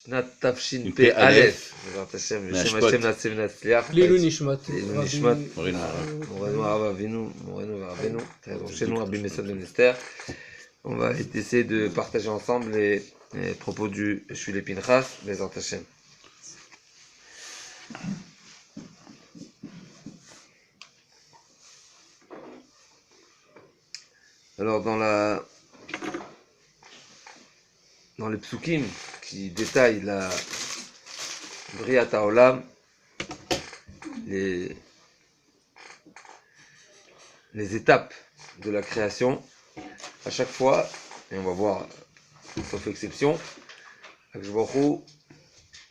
Shnat Tafshin P. Aleph. Bezrat Hashem, V'Shem Hashem Natseh V'Natzliach. Leilu Nishmat. Leilu Nishmat. Moreno Rav Avinu, Moreno Rabbeinu. Chez nous, Rabbi Mesod Ben Esther. On va essayer de partager ensemble les propos du Shulé Pinchas, Bezrat Hashem. Alors dans les psukim qui détaillent la Briat HaOlam, les étapes de la création, à chaque fois, et on va voir, sauf exception, Akadosh Baruch Hu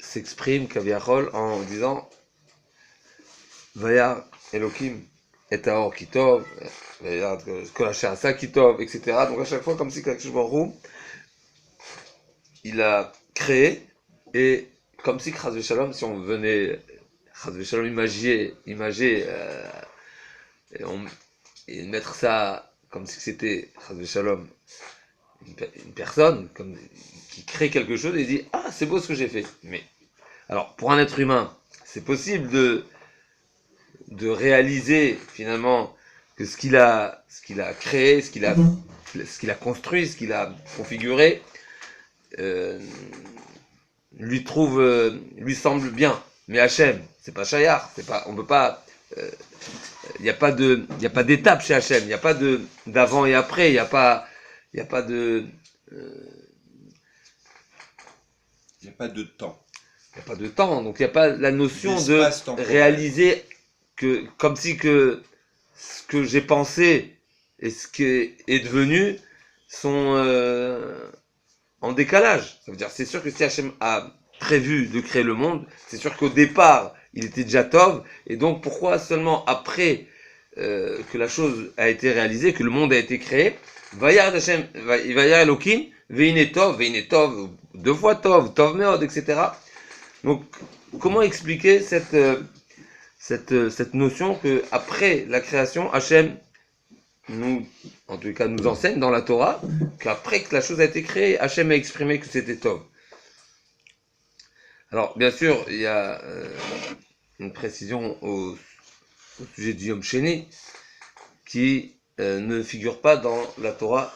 s'exprime Kaviachol en disant Vayar Elokim et Haor Kitov, Vayar Kol Hasha'asa Kitov, etc. Donc à chaque fois, comme si Akadosh Baruch Hu il a créé, et comme si Chas v'Shalom, si on venait Chas v'Shalom imager et mettre ça comme si c'était Chas v'Shalom une personne qui crée quelque chose et dit ah c'est beau ce que j'ai fait. Mais alors pour un être humain c'est possible de réaliser finalement que ce qu'il a créé, ce qu'il a construit, ce qu'il a configuré lui semble bien, mais Hachem, c'est pas Shayar, on peut pas, il n'y a pas d'étape chez Hachem, il n'y a pas d'avant et après, il n'y a pas de temps. Il n'y a pas de temps, donc il n'y a pas la notion de réaliser que, comme si que ce que j'ai pensé et ce qui est devenu sont en décalage. Ça veut dire, c'est sûr que si Hachem a prévu de créer le monde, c'est sûr qu'au départ, il était déjà Tov, et donc pourquoi seulement après que la chose a été réalisée, que le monde a été créé, Vayar Hashem, Vayar Elokim, Veine Tov, deux fois Tov, Tov Meod, etc. Donc, comment expliquer cette notion que après la création, Hachem en tout cas nous enseigne dans la Torah, qu'après que la chose a été créée, Hachem a exprimé que c'était Tov. Alors, bien sûr, il y a une précision au sujet du Yom Sheni, qui ne figure pas dans la Torah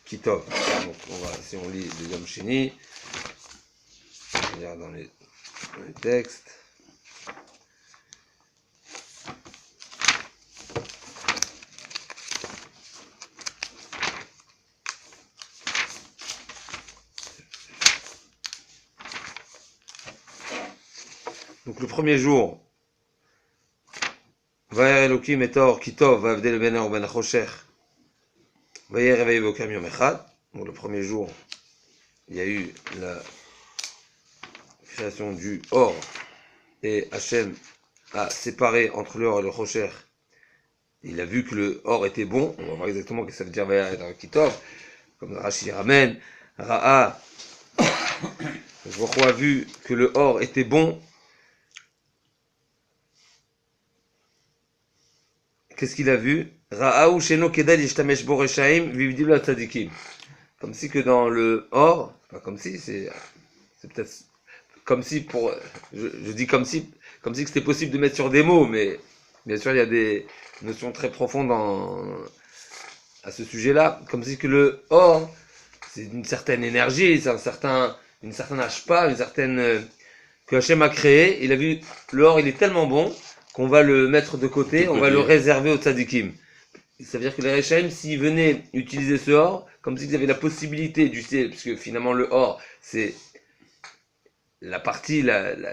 qui Tov. Donc, si on lit le Yom Sheni, on regarde dans les textes. Donc le premier jour, Vayar Elokim et Or Kitov, Vavdel Ben Or Ben Choshech, Vayar Reveil Bokam Yom Echad. Donc le premier jour, il y a eu la création du Or, et Hachem a séparé entre le Or et le Choshech. Il a vu que le Or était bon, on va voir exactement ce que ça veut dire Vayar Elokim Kitov, comme Rashi ramène, Ra'a, je a vu que le Or était bon. Qu'est-ce qu'il a vu? Ra'aou sheno kedal yishtamesh bo reshaim vivdilu atzadikim. Comme si que dans le or, pas comme si, c'est peut-être comme si je dis comme si que c'était possible de mettre sur des mots, mais bien sûr il y a des notions très profondes à ce sujet-là. Comme si que le or, c'est une certaine énergie, c'est une certaine ashpa, que Hachem a créé. Il a vu le or, il est tellement bon qu'on va le mettre de côté, on va le réserver aux tzadikim. Ça veut dire que les Rechaim, s'ils venaient utiliser ce or, comme s'ils avaient la possibilité d'utiliser, parce que finalement le or, c'est la partie la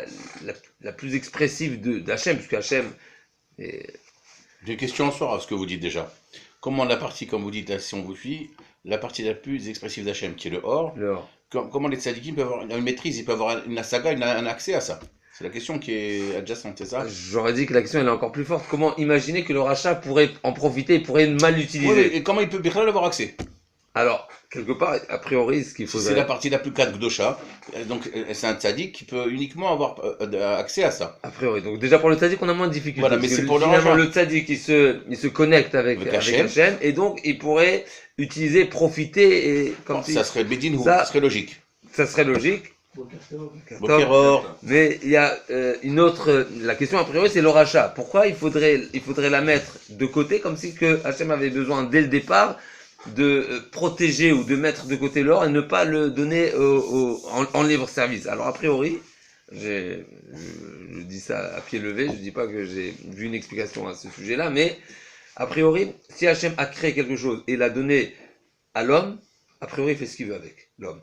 plus expressive d'Hachem, puisque Hachem est... J'ai une question en soi à ce que vous dites déjà. Comment la partie, comme vous dites, si on vous suit, la partie la plus expressive d'Hachem, qui est le or, comment les tzadikim peuvent avoir une maîtrise, ils peuvent avoir une saga, un accès à ça? C'est la question qui est adjacente, c'est ça? J'aurais dit que la question elle est encore plus forte. Comment imaginer que le rachat pourrait en profiter, pourrait mal l'utiliser? Oui, et comment il peut bien avoir accès? Alors, quelque part, a priori, ce qu'il faut... C'est la partie la plus Gdosha, donc c'est un tzaddik qui peut uniquement avoir accès à ça. A priori, donc déjà pour le tzaddik, on a moins de difficultés. Voilà, mais c'est pour finalement, le tzaddik, il se connecte avec Hachem, et donc il pourrait utiliser, profiter, et comme ça serait Bedin, ça serait logique. Ça serait logique. Bokeror. Mais il y a une autre. La question a priori, c'est le rachat. Pourquoi il faudrait la mettre de côté, comme si que Hachem avait besoin dès le départ de protéger ou de mettre de côté l'or et ne pas le donner en libre service. Alors a priori, je dis ça à pied levé, je dis pas que j'ai vu une explication à ce sujet-là, mais a priori, si Hachem a créé quelque chose et l'a donné à l'homme, a priori il fait ce qu'il veut avec l'homme.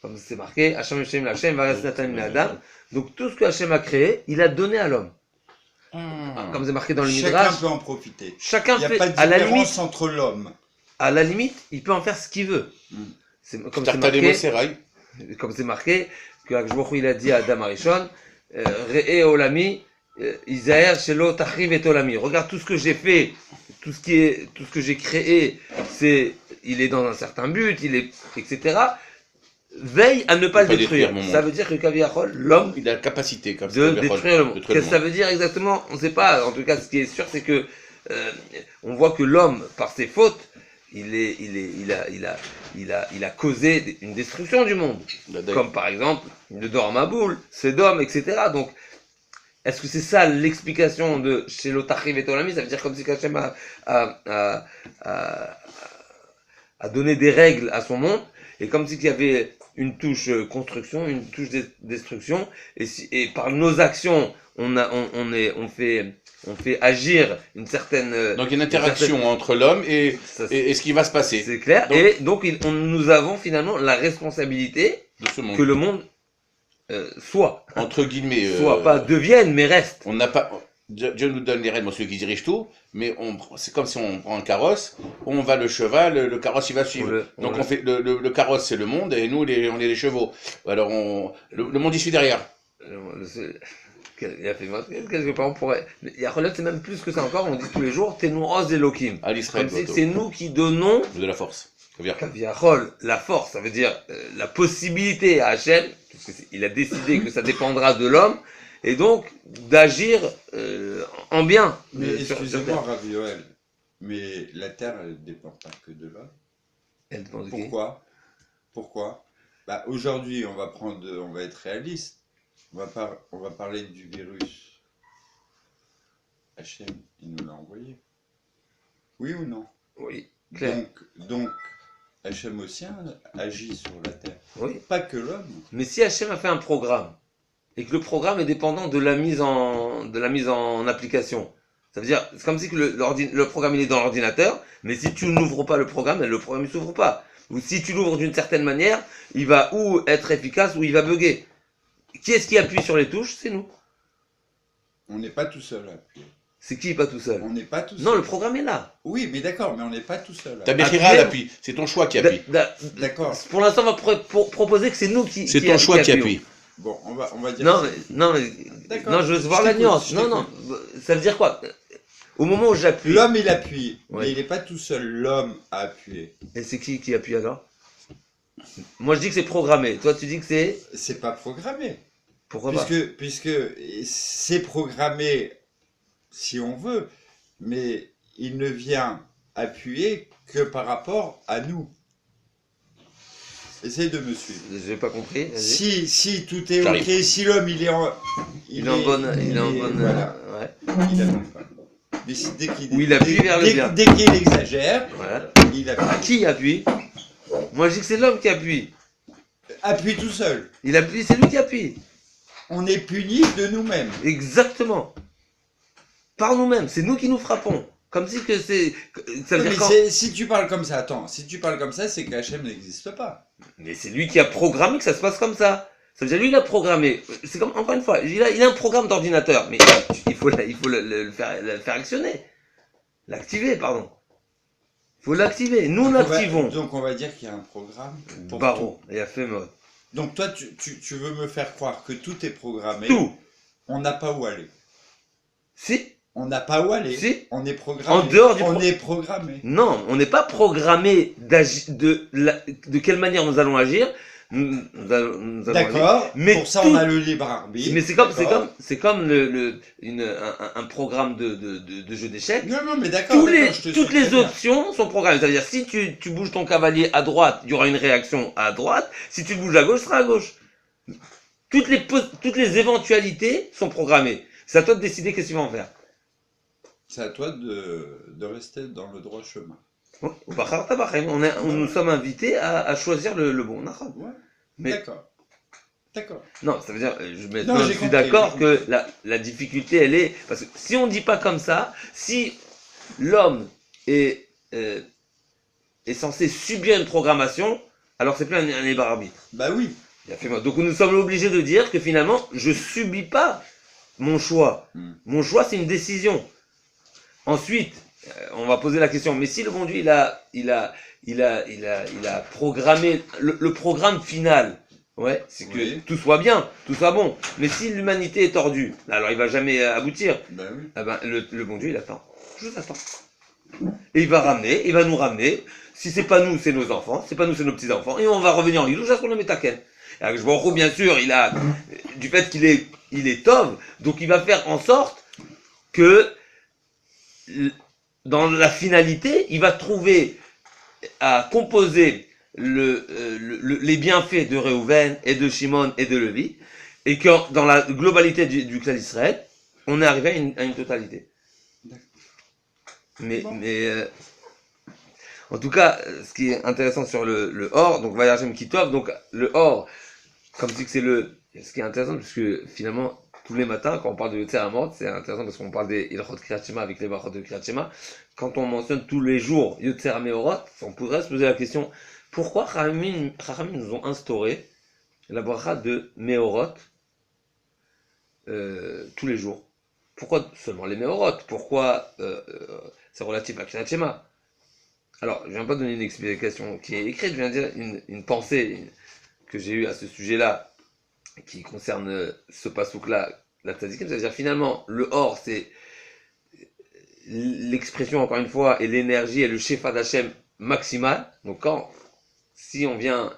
Comme c'est marqué, Hachem Hashem Hashem va rester Adam. Donc tout ce que Hachem a créé, il a donné à l'homme. Comme c'est marqué dans le Midrash. Chacun peut en profiter. Chacun il n'y a fait, pas de à la différence limite, entre l'homme. À la limite, il peut en faire ce qu'il veut. Comme c'est marqué, que Akshboch il a dit à Adam Arishon, Re'e Olami, Isaher Shelo Tachriv et Olami. Regarde tout ce que j'ai fait, tout ce que j'ai créé, il est dans un certain but, etc. Veille à ne pas le détruire. Ça veut dire que Kaviachol, l'homme, il a la capacité de détruire le monde. Qu'est-ce que ça veut dire exactement? On ne sait pas. En tout cas, ce qui est sûr, c'est que on voit que l'homme, par ses fautes, il a causé une destruction du monde. Comme par exemple, le Dor Maboul, Sodome, etc. Donc, est-ce que c'est ça l'explication de chez l'Otachriv et Olami? Ça veut dire comme si Hachem a donné des règles à son monde, et comme s'il y avait une touche construction, une touche destruction, et par nos actions, on fait agir une certaine... Donc il y a une interaction entre l'homme et ce qui va se passer. C'est clair. Donc, et donc nous avons finalement la responsabilité de ce monde. Que le monde soit. Entre guillemets. Soit pas devienne, mais reste. On n'a pas... Dieu nous donne les rênes, celui qui dirige tout, mais c'est comme si on prend un carrosse, on va le cheval, le carrosse il va suivre. Donc on fait le carrosse c'est le monde et nous on est les chevaux. Alors le monde il suit derrière. Il a fait quelque part on pourrait. Il y a c'est même plus que ça encore. On dit tous les jours Tenu Oz Elohim. Comme si c'est nous qui donnons de la force. Kaviachol, la force, ça veut dire la possibilité à Hachem, puisqu'il a décidé que ça dépendra de l'homme. Et donc, d'agir en bien. Mais excusez-moi, Rav Yoel, mais la terre, elle ne dépend pas que de l'homme. Elle dépend de Pourquoi bah, aujourd'hui, on va être réaliste. On va parler du virus. Hachem, il nous l'a envoyé. Oui ou non? Oui, clair. Donc Hachem aussi agit sur la terre. Oui. Pas que l'homme. Mais si Hachem a fait un programme, et que le programme est dépendant de la mise en application. Ça veut dire, c'est comme si que le programme il est dans l'ordinateur, mais si tu n'ouvres pas le programme ne s'ouvre pas. Ou si tu l'ouvres d'une certaine manière, il va ou être efficace ou il va bugger. Qui est-ce qui appuie sur les touches? C'est nous. On n'est pas tout seul à appuyer. C'est qui pas tout seul? On n'est pas tout seul. Non, le programme est là. Oui, mais d'accord, mais on n'est pas tout seul. Ta Bechira l'appuie, c'est ton choix qui appuie. D'accord. Pour l'instant, on va proposer que c'est nous qui c'est ton choix qui appuie. Bon, on va dire. Non, je veux voir la nuance. Non, ça veut dire quoi? Au moment où j'appuie. L'homme il appuie, mais il n'est pas tout seul. L'homme a appuyé. Et c'est qui appuie alors? Moi je dis que c'est programmé. Toi tu dis que c'est. C'est pas programmé. Pourquoi pas? Puisque c'est programmé si on veut, mais il ne vient appuyer que par rapport à nous. Essaye de me suivre. J'ai pas compris. Si tout est ok, si l'homme il est en bonne. Voilà. Ouais. Il appuie pas. Mais dès qu'il exagère, voilà. Il appuie. Qui appuie? Moi je dis que c'est l'homme qui appuie. Appuie tout seul. Il appuie, c'est lui qui appuie. On est puni de nous-mêmes. Exactement. Par nous-mêmes, c'est nous qui nous frappons. Comme si que c'est. Ça veut dire si tu parles comme ça, c'est qu'Hachem n'existe pas. Mais c'est lui qui a programmé que ça se passe comme ça. Ça veut dire lui il a programmé. C'est comme encore une fois, il a un programme d'ordinateur, mais il faut le faire actionner, l'activer, pardon. Il faut l'activer. Nous l'activons. Donc on va dire qu'il y a un programme. Barreau, il a fait mode. Donc toi tu veux me faire croire que tout est programmé. Tout. On n'a pas où aller. Si. On n'a pas où aller. Si. On est programmé. En dehors du on est programmé. Non, on n'est pas programmé de quelle manière nous allons agir. D'accord. Mais pour ça on a le libre arbitre. Mais c'est comme un programme de jeu d'échecs. Non mais d'accord. Toutes les options sont programmées. C'est-à-dire si tu bouges ton cavalier à droite, il y aura une réaction à droite. Si tu le bouges à gauche, ce sera à gauche. toutes les éventualités sont programmées. C'est à toi de décider qu'est-ce que tu vas en faire. C'est à toi de rester dans le droit chemin. Nous sommes invités à choisir le bon. Ouais. Mais, D'accord. non, ça veut dire, je suis d'accord que la difficulté, elle est, parce que si on ne dit pas comme ça, si l'homme est censé subir une programmation, alors c'est plus un libre arbitre. Bah oui. Donc nous sommes obligés de dire que finalement, je subis pas mon choix. Mon choix, c'est une décision. Ensuite, on va poser la question, mais si le bon Dieu, il a programmé le programme final, ouais, c'est que tout soit bien, tout soit bon. Mais si l'humanité est tordue, alors il va jamais aboutir. Ben oui. Eh ben, le bon Dieu, il attend. Juste attend. Et il va nous ramener. Si c'est pas nous, c'est nos enfants. Si c'est pas nous, c'est nos petits-enfants. Et on va revenir en Ilou jusqu'à ce qu'on le mette à Ken. Et je vois, bien sûr, du fait qu'il est tov, donc il va faire en sorte que dans la finalité, il va trouver à composer les bienfaits de Réhouven et de Shimon et de Lévi, et que dans la globalité du clan d'Israël, on est arrivé à une totalité. Mais en tout cas, ce qui est intéressant sur le Or, donc Vayarjem Kitov, donc le Or, comme si que c'est ce qui est intéressant, parce que finalement, tous les matins, quand on parle de Yotzer Amot, c'est intéressant parce qu'on parle des Ilchot Kriyat Shema avec les Brachot de Kriyat Shema. Quand on mentionne tous les jours Yotzer Meorot, on pourrait se poser la question, pourquoi Chachamim nous ont instauré la bracha de Meorot tous les jours? Pourquoi seulement les Meorot? Pourquoi c'est relatif à Kriyat Shema? Alors, je ne viens pas donner une explication qui est écrite, je viens dire une pensée que j'ai eue à ce sujet-là, qui concerne ce pasouk-là, la tzadikim, c'est-à-dire finalement, le or, c'est l'expression, encore une fois, et l'énergie et le shefa d'Hachem maximal. Donc si on vient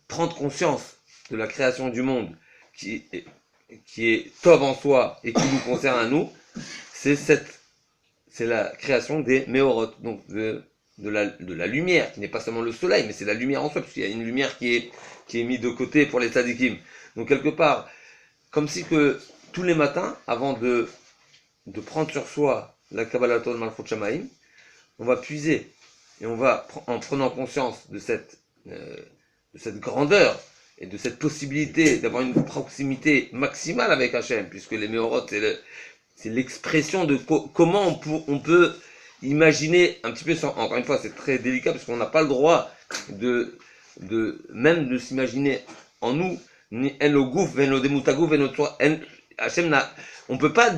prendre conscience de la création du monde, qui est tov en soi, et qui nous concerne à nous, c'est la création des méorot, donc de la lumière, qui n'est pas seulement le soleil, mais c'est la lumière en soi, parce qu'il y a une lumière qui est mise de côté pour les tzadikim. Donc quelque part, comme si que tous les matins, avant de prendre sur soi la Kabbalah de Malchut Shamaim, on va puiser, et on va, en prenant conscience de cette grandeur, et de cette possibilité d'avoir une proximité maximale avec Hachem, puisque les méorot, c'est l'expression de comment on peut imaginer un petit peu, encore une fois, c'est très délicat, parce qu'on n'a pas le droit même de s'imaginer en nous, ni en lo gouf, en lo demutagouf, en lo toi, Hachem on peut pas,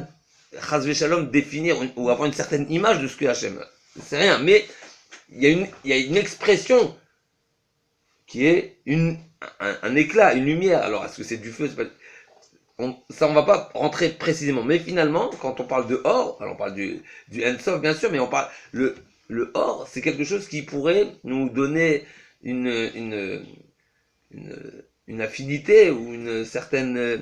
chas v'shalom, définir ou avoir une certaine image de ce que Hachem, c'est rien, mais il y a une expression qui est un éclat, une lumière. Alors, est-ce que c'est du feu? Ça, on va pas rentrer précisément. Mais finalement, quand on parle de or, alors on parle du Ensof, bien sûr, mais on parle, le or, c'est quelque chose qui pourrait nous donner une affinité ou un certain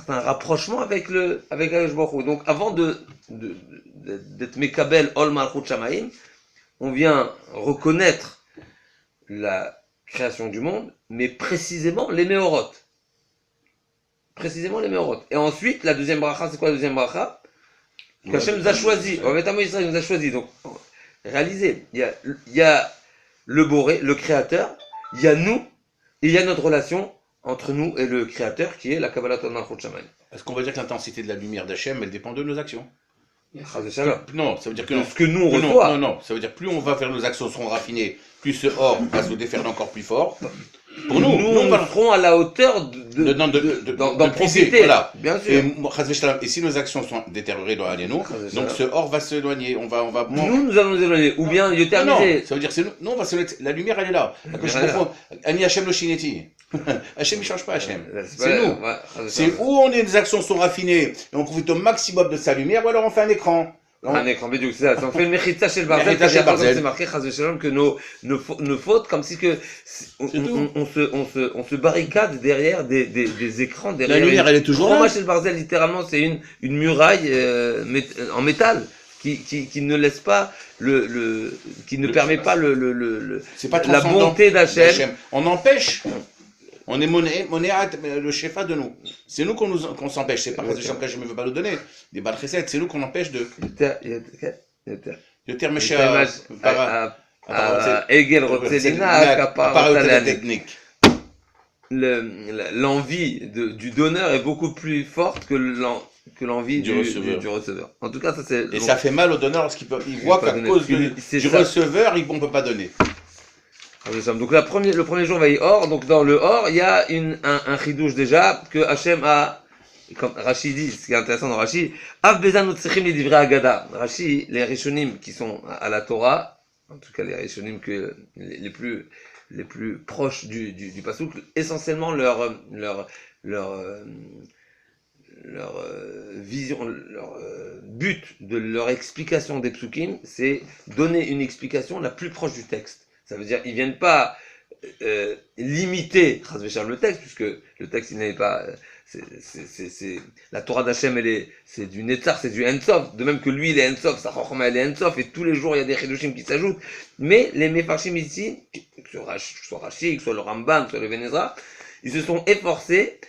rapprochement avec Akadosh Baruch Hu. Donc, avant d'être Mekabel Ol Malchut Shamaim, on vient reconnaître la création du monde, mais précisément les Meorot. Précisément les Meorot. Et ensuite, la deuxième bracha, c'est quoi la deuxième bracha? Qu'Hachem nous a choisi. Israël nous a choisi. Donc, réalisez, il y a le Boré, le Créateur, il y a nous, et il y a notre relation entre nous et le Créateur, qui est la Kabbalah de Malchut Shamaim. Est-ce qu'on va dire que l'intensité de la lumière d'Hachem, elle dépend de nos actions? Non, ça veut dire que ce que nous on reçoit. Non, ça veut dire plus on va faire nos actions seront raffinées, plus ce or va se défaire encore plus fort. Pour nous on serons à la hauteur d'en profiter. Voilà. Bien sûr. Et si nos actions sont détériorées dans nous, donc ce or va s'éloigner. Nous allons nous éloigner. Ou bien il terminer. Ça veut dire on va la lumière elle est là. Ani Hachem lo shineti. Hachem il change pas Hachem. C'est nous. C'est où des actions sont raffinées et on profite au maximum de sa lumière, ou alors on fait un écran. Un écran vidéo, c'est ça. On fait le mechitza chez le barzel, c'est marqué que nos fautes, comme si que on se barricade derrière des écrans, derrière. La lumière, elle est toujours là. Chez le barzel, littéralement, c'est une muraille en métal qui ne laisse pas qui ne permet pas c'est pas la bonté d'Hachem. On empêche On est monéat, le shefa de nous. C'est nous qu'on s'empêche. C'est pas parce que Hashem ne veut pas nous donner des balles recettes. C'est nous qu'on empêche de. יותר משהפרה עגל רוצה לנהג, הפרה רוצה להניק. technique. L'envie du donneur est beaucoup plus forte que l'envie du receveur. En tout cas, ça c'est. Et ça fait mal au donneur parce qu'il voit qu'à cause du receveur, on ne peut pas donner. Donc le premier jour va y or. Donc dans le or, il y a un chidouche déjà que Hachem a. Comme Rashi dit, ce qui est intéressant dans Rashi, Av bezan utzechim li divrei Agada. Rashi, les Rishonim qui sont à la Torah, en tout cas les Rishonim les plus proches du Pasuk, essentiellement leur vision, leur but de leur explication des psukim, c'est donner une explication la plus proche du texte. Ça veut dire, ils viennent pas limiter le texte, puisque le texte il n'est pas c'est la Torah d'Hachem, c'est du Netzach, c'est du Ensof, de même que lui il est Ensof, sa Chochma elle est Ensof, et tous les jours il y a des Chidushim qui s'ajoutent, mais les Mefarshim ici, que ce soit Rashi, que ce soit le Ramban, que ce soit le Ben Ezra, ils se sont efforcés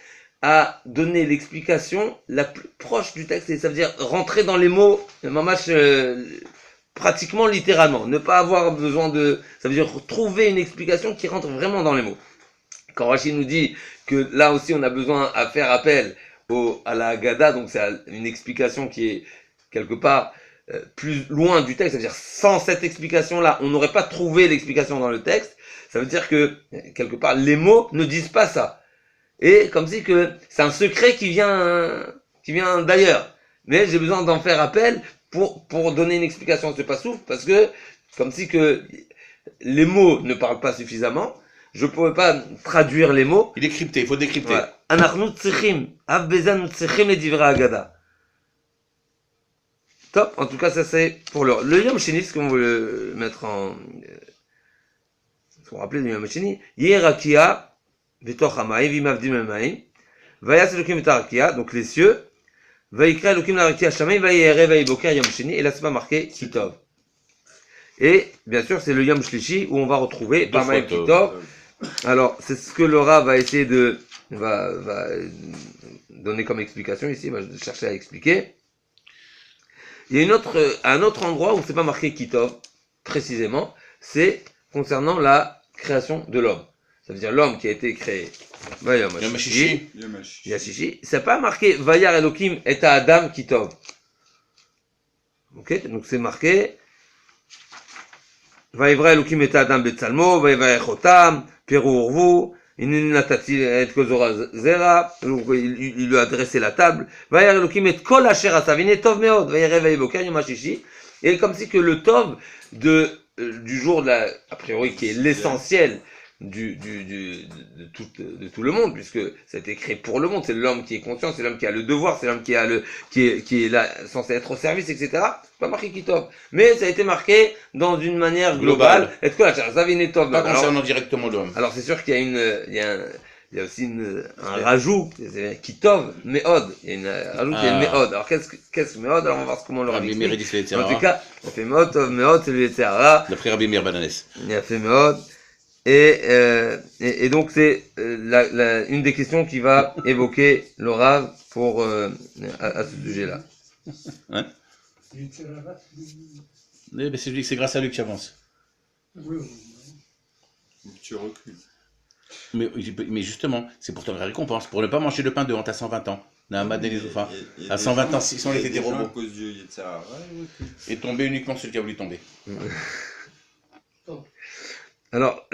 à donner l'explication la plus proche du texte, et ça veut dire rentrer dans les mots, mamash, pratiquement littéralement, ne pas avoir besoin ça veut dire trouver une explication qui rentre vraiment dans les mots. Quand Rashi nous dit que là aussi on a besoin à faire appel à la Haggadah, donc c'est une explication qui est quelque part plus loin du texte, c'est-à-dire sans cette explication-là, on n'aurait pas trouvé l'explication dans le texte, ça veut dire que quelque part les mots ne disent pas ça. Et comme si que c'est un secret qui vient d'ailleurs. Mais j'ai besoin d'en faire appel pour donner une explication à ce passouf, parce que comme si que les mots ne parlent pas suffisamment, je ne pourrais pas traduire les mots. Il est crypté, il faut décrypter. Anachnu tzechim, av bezan tzechim le divrei Haggadah. Top, en tout cas ça c'est pour le Yom Sheni, ce qu'on veut mettre en... ce qu'on rappelait du Yom Sheni, Yeh rakia, v'toch hamayim, v'imavdim hamayim, vayas elokim et harakia, donc les cieux, vayikra elokim la rakia shamayim, vayere vayiboker Yom Sheni, et là c'est pas marqué Kitov. Et bien sûr c'est le Yom Shlishi où on va retrouver Pamayim Kitov. Alors c'est ce que Laura va essayer va donner comme explication ici, va chercher à expliquer. Il y a un autre endroit où c'est pas marqué Kitov, précisément, c'est concernant la création de l'homme. Ça veut dire l'homme qui a été créé. Yashishi. C'est pas marqué Vayar Elokim et Adam Kitov. Ok, donc c'est marqué Vayivra Elokim et Adam Betzalmo, Vayivra Otam, Piru Urvu, Inunatati et Kozora Zera, il lui a dressé la table, Vayar Elokim et Kol Asher Asavine Tov Meod, Vayare Vayiboker Yom HaShishi, et comme si que le Tov du jour a priori qui est l'essentiel de tout le monde, puisque ça a été créé pour le monde, c'est l'homme qui est conscient, c'est l'homme qui a le devoir, c'est l'homme qui est là, censé être au service, etc. Pas marqué Kitov, mais ça a été marqué dans une manière globale. Est-ce que ça vient Tov pas concernant directement l'homme. Alors c'est sûr qu'il y a aussi un rajout, c'est Kitov, Meod. Il y a un rajout qui est Meod. Alors qu'est-ce que Meod? Alors on va voir comment on le ramène. En tout cas, on fait Meod, Tov, Meod, c'est le Yetzirah. D'après Rabbi Meir Bananes. Il a fait Meod. Et donc c'est une des questions qui va évoquer le Rav pour à ce sujet-là. Hein? C'est grâce à lui que tu avances. Tu recules. Mais justement, c'est pour ta vraie récompense, pour ne pas manger de pain de honte à 120 ans. À 120 ans, si on était des robots. Et tomber uniquement celui qui a voulu tomber. Alors,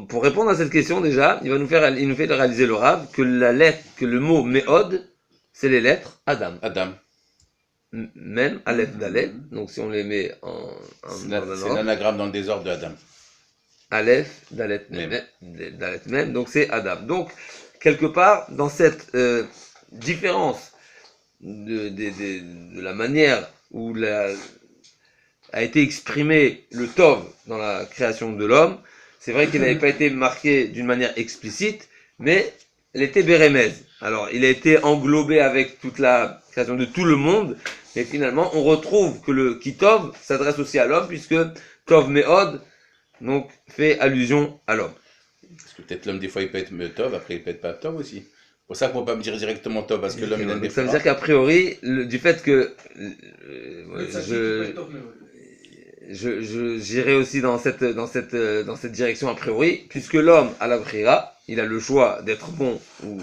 pour répondre à cette question déjà, il nous fait réaliser le Rav que le mot Meod, c'est les lettres Adam. Même Aleph Dalet, donc si on les met c'est l'anagramme dans le désordre de Adam. Aleph Dalet Mem, donc c'est Adam. Donc, quelque part, dans cette différence de la manière où a été exprimé le Tov dans la création de l'homme, c'est vrai qu'il n'avait pas été marqué d'une manière explicite, mais il était Bérémez. Alors, il a été englobé avec toute la création de tout le monde, mais finalement, on retrouve que le Kitov s'adresse aussi à l'homme, puisque Tov Meod, donc, fait allusion à l'homme. Parce que peut-être l'homme, des fois, il peut être Tov, après, il peut être pas Tov aussi. C'est pour ça qu'on ne peut pas me dire directement Tov, parce que l'homme, il a des Ça veut dire qu'a priori, du fait que j'irai aussi dans cette direction a priori, puisque l'homme à la brira, il a le choix d'être bon ou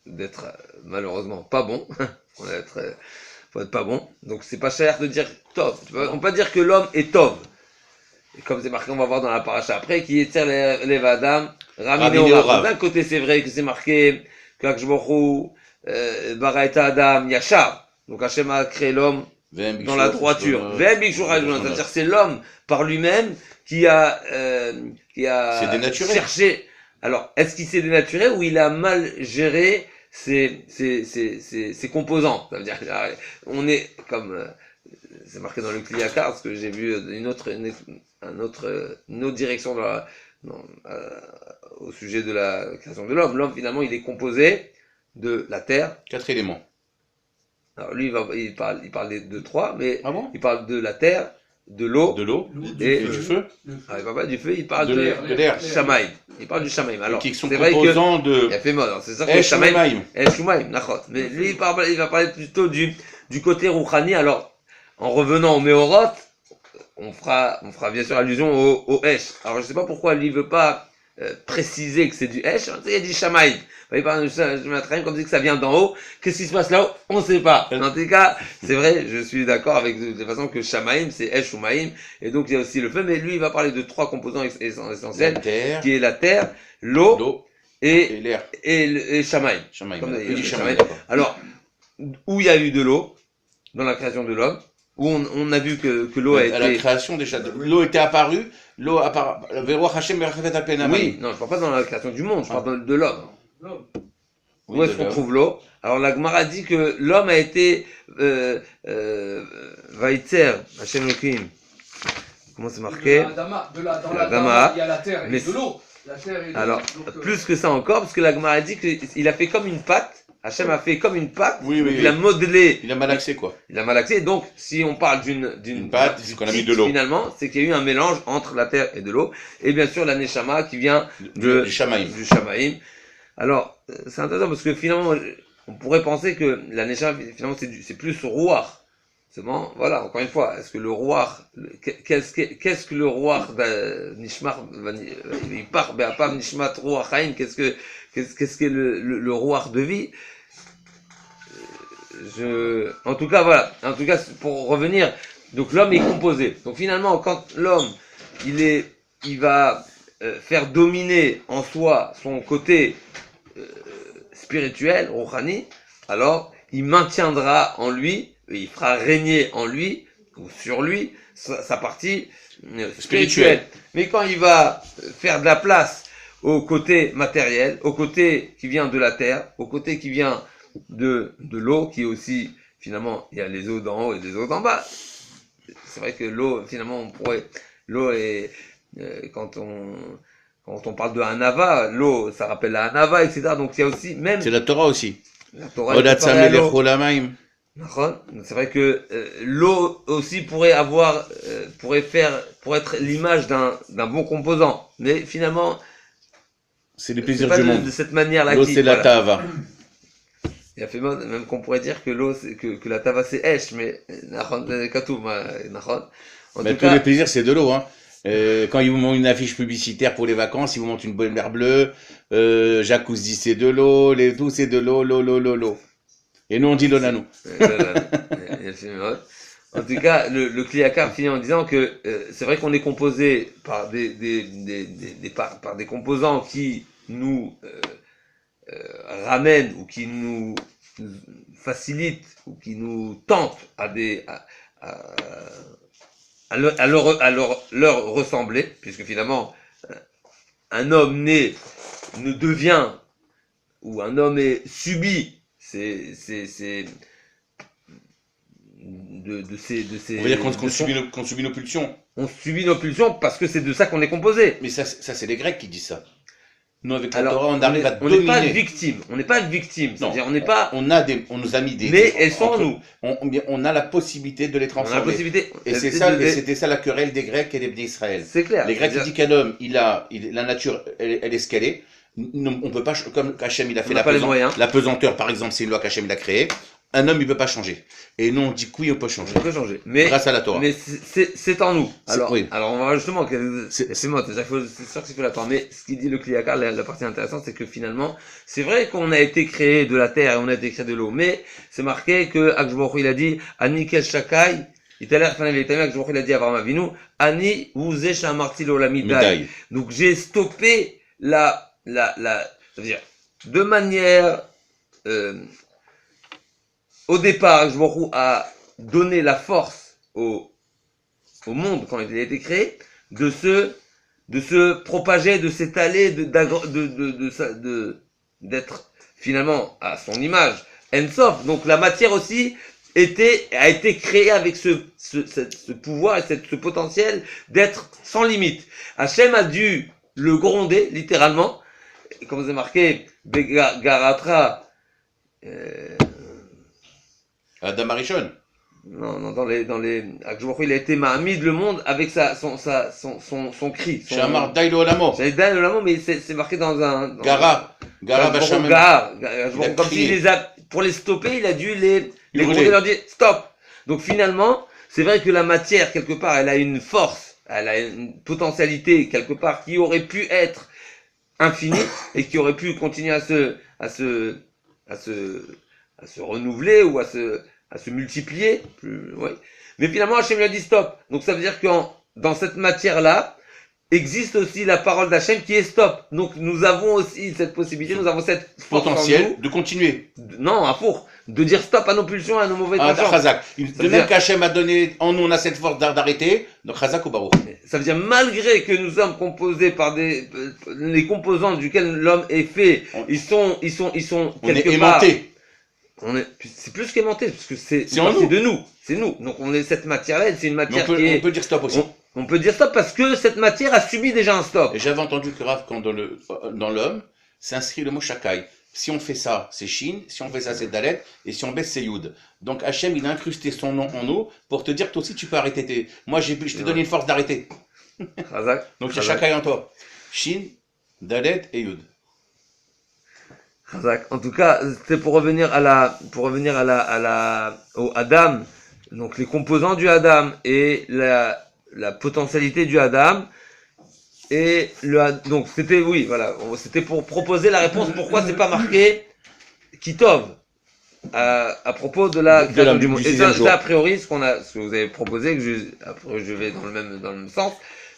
d'être malheureusement pas bon. Faut être pas bon. Donc c'est pas cher de dire Tov. On peut pas dire que l'homme est Tov. Et comme c'est marqué, on va voir dans la paracha après, qui est les vadam, Ramine Rav. D'un côté, c'est vrai que c'est marqué qu'Akshbochou, Baraita Adam, Yachar. Donc Hachem a créé l'homme dans la droiture. C'est-à-dire que c'est l'homme par lui-même qui a cherché. Alors, est-ce qu'il s'est dénaturé ou il a mal géré ses composants? Ça veut dire on est comme c'est marqué dans le Kliyakar, parce que j'ai vu une autre direction au sujet de la création de l'homme. L'homme, finalement, il est composé de la terre. 4 éléments. Alors lui, il parle de 3, mais bon, il parle de la terre, de l'eau, et du feu. Ah, il parle pas du feu, il parle de l'air. Shamaïm. Il parle du Shamaïm. Alors, qui sont c'est vrai composants il a fait mode. C'est ça que Shamaïm. Shamaïm, d'accord. Mais lui, il va parler plutôt du côté Rouhani. Alors, en revenant au Méorot, on fera bien sûr allusion au Esh. Alors, je sais pas pourquoi lui veut pas préciser que c'est du Esh. Il y a du Shamaïm. Il parle de Shamaïm comme si que ça vient d'en haut. Qu'est-ce qui se passe là-haut? On sait pas. En tout cas, c'est vrai, je suis d'accord avec de façon que Shamaïm, c'est Esh ou Maïm. Et donc, il y a aussi le feu. Mais lui, il va parler de 3 composants essentiels. Qui est la terre, l'eau et l'air. Et Shamaïm. Alors, où il y a eu de l'eau, dans la création de l'homme, où on a vu que l'eau a été... À la création, déjà, l'eau était apparue, l'eau apparaît... Oui, non, je parle pas dans la création du monde, je parle de l'homme. Où est-ce qu'on trouve l'eau? Alors la Gemara dit que l'homme a été... Vaïtzer, Hachem Elohim. Comment c'est marqué? Dans la Dama, il y a la terre et de l'eau. Alors, plus que ça encore, parce que la Gemara dit qu'il a fait comme une pâte. Hachem a fait comme une pâte, il a modelé. Il a malaxé quoi. Il a malaxé, donc si on parle d'une pâte, qu'on a mis de l'eau. Finalement, c'est qu'il y a eu un mélange entre la terre et de l'eau, et bien sûr la Neshama qui vient du Shamaïm. Alors, c'est intéressant parce que finalement, on pourrait penser que la Neshama, finalement, c'est plus Rouar. Seulement, voilà, encore une fois, est-ce que le Rouar, qu'est-ce que le Rouar Nishmar, il part, Be'apam Nishmat Rouar Chaim, qu'est-ce que le Rouar de vie? En tout cas, voilà. En tout cas, pour revenir, donc l'homme est composé. Donc finalement, quand l'homme, il va faire dominer en soi son côté spirituel, Rouhani, alors il maintiendra en lui, il fera régner en lui, ou sur lui, sa partie spirituelle. Mais quand il va faire de la place au côté matériel, au côté qui vient de la terre, au côté qui vient de l'eau, qui est aussi, finalement, il y a les eaux d'en haut et les eaux d'en bas. C'est vrai que l'eau, finalement, l'eau est, quand on parle de Hanava, l'eau, ça rappelle la Hanava, etc. Donc il y a aussi, même... C'est la Torah aussi. La Torah est comparée à l'eau. C'est vrai que l'eau aussi pourrait être l'image d'un bon composant. Mais finalement, c'est le plaisir du monde. De cette manière-là. L'eau, c'est la tava. Il a fait même qu'on pourrait dire que l'eau, que la tava, c'est Esh, mais Mais tous les plaisirs, c'est de l'eau. Hein. Quand ils vous montrent une affiche publicitaire pour les vacances, ils vous montrent une bonne mer bleue, jacuzzi, c'est de l'eau, tout, c'est de l'eau. Et nous, on dit l'eau à nous. En tout cas, le Kliyakar finit en disant que c'est vrai qu'on est composé par par des composants qui nous ramènent ou qui nous facilitent ou qui nous tentent à leur ressembler, puisque finalement un homme né ne devient, ou un homme est subi, c'est de ces. On veut dire qu'on subit nos pulsions. On subit nos pulsions parce que c'est de ça qu'on est composé. Mais ça c'est les Grecs qui disent ça. Nous, avec la Alors, Torah, on arrive à on n'est pas dominer. victime. On n'est pas victime. Non, C'est-à-dire, on n'est pas. on nous a mis des. Mais elles sont en nous. On a la possibilité de les On a transformer. la possibilité. Et c'est ça, et c'était ça la querelle des Grecs et des d'Israël. C'est clair. Les Grecs ils disent qu'un homme, la nature, elle est ce qu'elle est. On peut pas, comme Hachem il a fait la pesanteur, par exemple, c'est une loi qu'Hachem il a créée. Un homme, il peut pas changer. Et nous, on dit que oui, on peut changer. On peut changer. Mais, grâce à la Torah. Mais c'est en nous. Alors, oui. alors, on va justement, c'est moi, c'est sûr qu'il faut l'attendre. Mais ce qu'il dit le Kliyakar, la partie intéressante, c'est que finalement, c'est vrai qu'on a été créé de la terre et on a été créé de l'eau. Mais c'est marqué que Akshbaruch il a dit, Anikel Shakai, il a dit à Avraham Avinu, Ani Uze Shamarti Lolamidai. Donc j'ai stoppé ça veut dire, de manière, au départ, Akshbaruch a donné la force au monde quand il a été créé de se propager, de s'étaler, d'être finalement à son image. Ensof. Donc la matière aussi a été créée avec ce pouvoir et ce potentiel d'être sans limite. Hachem a dû le gronder littéralement, comme c'est marqué, Garatra. Adam Arishon. Non, dans les, Akshbaruch il a été Mahamid le monde avec son cri. Shamar Dailo Olamo. J'avais Dailo Olamo, mais c'est marqué dans un. Gara Bachamem. Comme s'il pour les stopper, il a dû les gronder, leur dire stop. Donc finalement, c'est vrai que la matière, quelque part, elle a une force, elle a une potentialité, quelque part, qui aurait pu être infinie et qui aurait pu continuer à se renouveler ou à se multiplier. Ouais. Mais finalement, Hachem lui a dit stop. Donc ça veut dire que dans cette matière-là, existe aussi la parole d'Hachem qui est stop. Donc nous avons aussi cette possibilité, nous avons cette potentiel de continuer. Non, à four. De dire stop à nos pulsions, à nos mauvaises passions. Chazak. De même qu'Hachem a donné, en nous on a cette force d'arrêter, donc Chazak ou Baruch. Ça veut dire malgré que nous sommes composés par les composants duquel l'homme est fait, ils sont quelque part. C'est plus qu'aimanté, parce que c'est de nous. C'est nous. Donc cette matière-là, c'est une matière on peut dire stop aussi. On peut dire stop parce que cette matière a subi déjà un stop. Et j'avais entendu que Rav, quand dans l'homme, s'inscrit le mot Shakai. Si on fait ça, c'est Shin. Si on fait ça, c'est Dalet. Et si on baisse, c'est Yud. Donc Hachem, il a incrusté son nom en nous pour te dire, toi aussi, tu peux arrêter. Moi, je t'ai donné une force d'arrêter. Donc il y a Shakai en toi. Shin, Dalet et Yud. En tout cas, c'était pour revenir au Adam. Donc les composants du Adam et la potentialité du Adam. Et donc c'était c'était pour proposer la réponse pourquoi c'est pas marqué Kitov à propos de la création du monde. Et ça a priori ce que vous avez proposé, après je vais dans le même sens,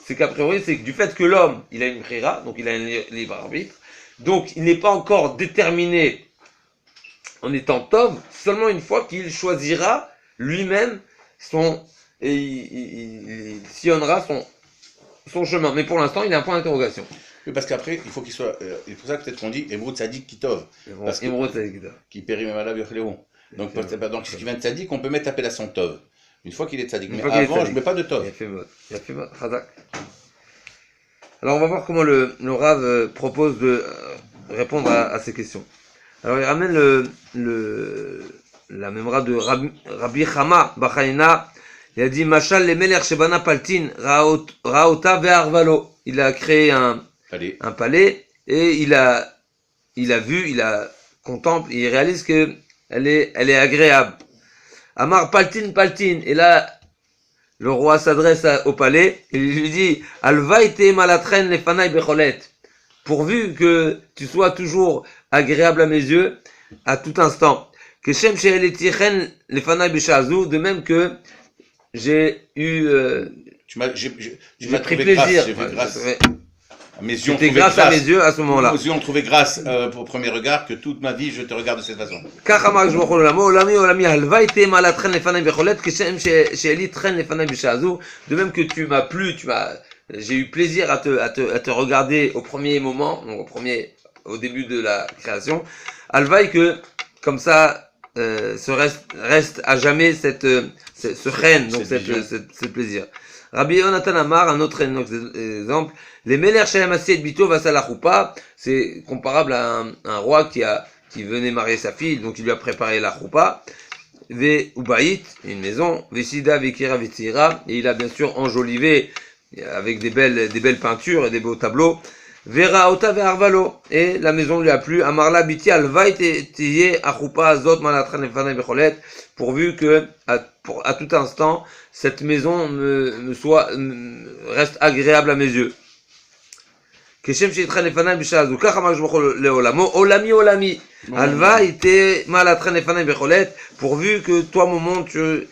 c'est qu'a priori c'est que du fait que l'homme il a une brira, donc il a un libre arbitre, donc il n'est pas encore déterminé en étant Tov, seulement une fois qu'il choisira lui-même il sillonnera son chemin. Mais pour l'instant, il a un point d'interrogation. Oui, parce qu'après, il faut qu'il soit. C'est pour ça que peut-être qu'on dit Emerud Tzadik Kitov. Emerud Tzadik Kitov. Qui périt même à la Birchéléon. Donc, ce qui vient de Tzadik, on peut mettre appellation Tov. Une fois qu'il est Tzadik. Mais avant, je ne mets pas de Tov. Il a fait mode. Alors, on va voir comment le Rav propose de répondre à ces questions. Alors, il ramène la mémoire de Rabbi Chama Bachaina. Il a dit Machal le Meler Shebana Paltin Raota Ve'arvalo. Il a créé un palais et il contemple, il réalise que elle est agréable. Amar Paltin. Et là, le roi s'adresse au palais et il lui dit Alvaïte malatren lefanai becholet. Pourvu que tu sois toujours agréable à mes yeux à tout instant. Que Shem she'eletichen lefanai beshazu, de même que j'ai eu pris plaisir. J'ai vu grâce. Mes yeux C'était grâce à mes yeux à ce moment-là. Mes yeux ont trouvé grâce au premier regard que toute ma vie je te regarde de cette façon. De même que tu m'as plu, j'ai eu plaisir à te regarder au premier moment, donc au début de la création. Alvaï que comme ça reste à jamais ce reine, donc ce plaisir. Rabbi Yonatan Amar, un autre exemple, les Meler Shalem Asiet Bito Vasala Choupa, c'est comparable à un roi qui venait marier sa fille, donc il lui a préparé la Choupa, Ve Ubaït, une maison, Vesida Vekira Vetira, et il a bien sûr enjolivé avec des belles peintures et des beaux tableaux, Vera Ota Ve'arvalo, et la maison lui a plu, Amarla Biti Alvait Tiye Achoupa Azot Malatran Efane Becholet, pourvu que, à tout instant, cette maison reste agréable à mes yeux. Keshem Sheitran Efane Bishazu, Kachamach Shbocho Leolamo, Olami Olami, Alva ite Malatran Efane Becholet, pourvu que toi, mon monde, tu